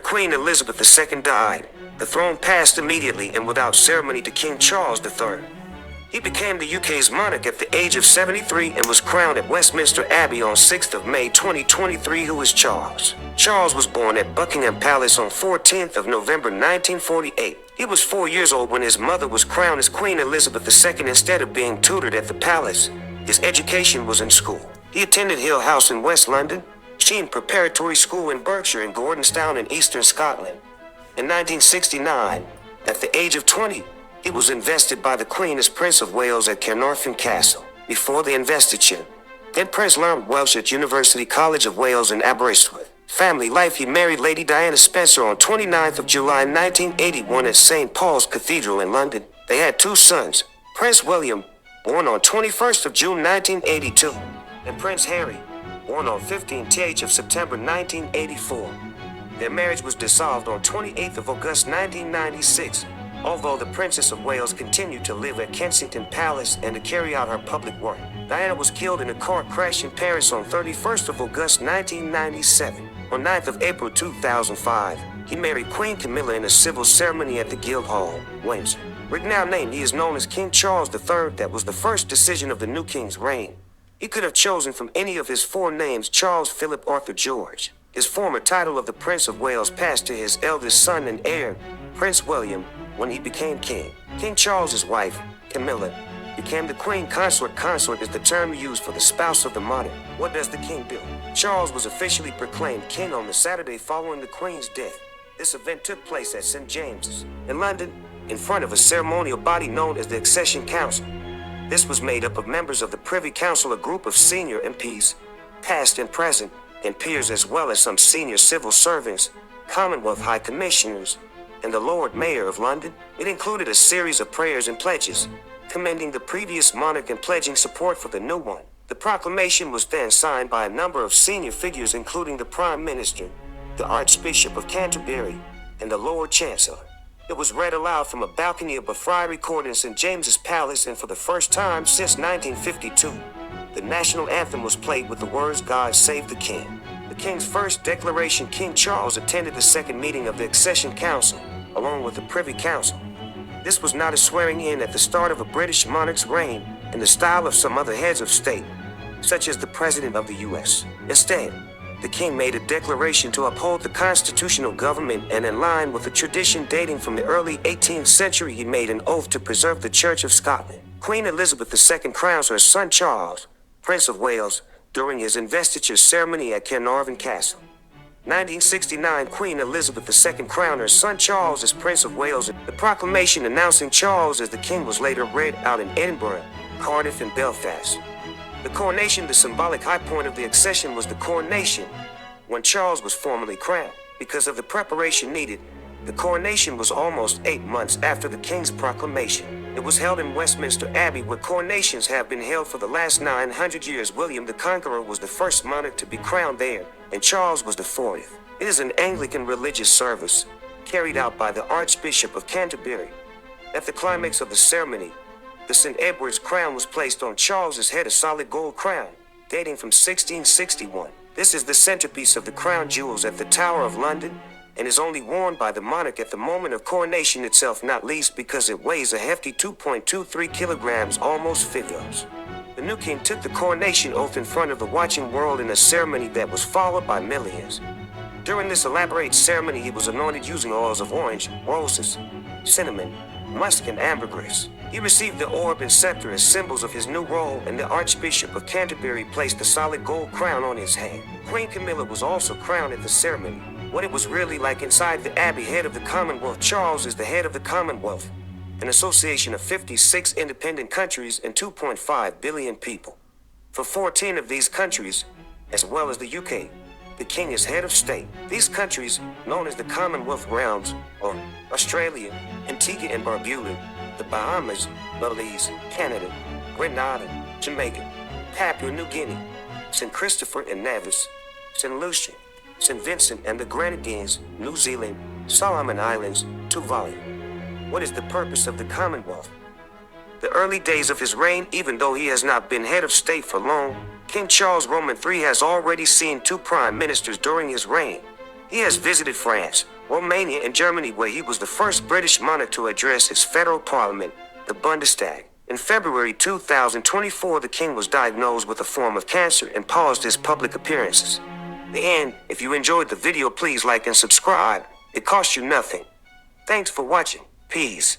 Queen Elizabeth II died, the throne passed immediately and without ceremony to King Charles III. He became the UK's monarch at the age of 73 and was crowned at Westminster Abbey on 6th of May 2023. Who is Charles? Charles was born at Buckingham Palace on 14th of November 1948. He was 4 years old when his mother was crowned as Queen Elizabeth II instead of being tutored at the palace. His education was in school. He attended Hill House in West London, Sheen Preparatory School in Berkshire and Gordonstown in eastern Scotland. In 1969, at the age of 20, he was invested by the Queen as Prince of Wales at Caernarfon Castle. Before the investiture, then Prince learned Welsh at University College of Wales in Aberystwyth. Family life: he married Lady Diana Spencer on 29th of July 1981 at St. Paul's Cathedral in London. They had 2 sons, Prince William, born on 21st of June 1982, and Prince Harry, born on 15th of September 1984. Their marriage was dissolved on 28th of August 1996, although the Princess of Wales continued to live at Kensington Palace and to carry out her public work. Diana was killed in a car crash in Paris on 31st of August 1997. On 9th of April 2005, he married Queen Camilla in a civil ceremony at the Guildhall, Windsor. Now named, he is known as King Charles III. That was the first decision of the new king's reign. He could have chosen from any of his 4 names: Charles, Philip, Arthur, George. His former title of the Prince of Wales passed to his eldest son and heir, Prince William, when he became king. King Charles's wife, Camilla, became the Queen Consort. Consort is the term used for the spouse of the monarch. What does the king do? Charles was officially proclaimed king on the Saturday following the Queen's death. This event took place at St. James's in London, in front of a ceremonial body known as the Accession Council. This was made up of members of the Privy Council, a group of senior MPs, past and present, and peers, as well as some senior civil servants, Commonwealth High Commissioners, and the Lord Mayor of London. It included a series of prayers and pledges, commending the previous monarch and pledging support for the new one. The proclamation was then signed by a number of senior figures, including the Prime Minister, the Archbishop of Canterbury, and the Lord Chancellor. It was read aloud from a balcony of a friary court in St. James's Palace, and for the first time since 1952, the national anthem was played with the words, "God Save the King." The king's first declaration: King Charles attended the second meeting of the Accession Council, along with the Privy Council. This was not a swearing in at the start of a British monarch's reign in the style of some other heads of state, such as the President of the US. Instead, the king made a declaration to uphold the constitutional government, and in line with a tradition dating from the early 18th century, he made an oath to preserve the Church of Scotland. Queen Elizabeth II crowns her son Charles, Prince of Wales, during his investiture ceremony at Caernarfon Castle. 1969, Queen Elizabeth II crowned her son Charles as Prince of Wales. The proclamation announcing Charles as the king was later read out in Edinburgh, Cardiff, and Belfast. The coronation, the symbolic high point of the accession, was the coronation when Charles was formally crowned. Because of the preparation needed, the coronation was almost 8 months after the king's proclamation. It was held in Westminster Abbey, where coronations have been held for the last 900 years. William the Conqueror was the first monarch to be crowned there, and Charles was the 40th. It is an Anglican religious service carried out by the Archbishop of Canterbury. At the climax of the ceremony, the St. Edward's crown was placed on Charles's head, a solid gold crown, dating from 1661. This is the centerpiece of the crown jewels at the Tower of London, and is only worn by the monarch at the moment of coronation itself, not least because it weighs a hefty 2.23 kilograms, almost 50 kilos. The new king took the coronation oath in front of the watching world in a ceremony that was followed by millions. During this elaborate ceremony, he was anointed using oils of orange, roses, cinnamon, musk, and ambergris. He received the orb and scepter as symbols of his new role, and the Archbishop of Canterbury placed the solid gold crown on his head. Queen Camilla was also crowned at the ceremony. What it was really like inside the Abbey: head of the Commonwealth. Charles is the head of the Commonwealth, an association of 56 independent countries and 2.5 billion people. For 14 of these countries, as well as the UK, the king is head of state. These countries, known as the Commonwealth realms, are Australia, Antigua and Barbuda, the Bahamas, Belize, Canada, Grenada, Jamaica, Papua New Guinea, St. Christopher and Nevis, St. Lucia, St. Vincent and the Grenadines, New Zealand, Solomon Islands, Tuvalu. What is the purpose of the Commonwealth? The early days of his reign, even though he has not been head of state for long, King Charles Roman III has already seen 2 prime ministers during his reign. He has visited France, Romania, and Germany, where he was the first British monarch to address his federal parliament, the Bundestag. In February 2024, the king was diagnosed with a form of cancer and paused his public appearances. The end. If you enjoyed the video, please like and subscribe. It costs you nothing. Thanks for watching. Peace.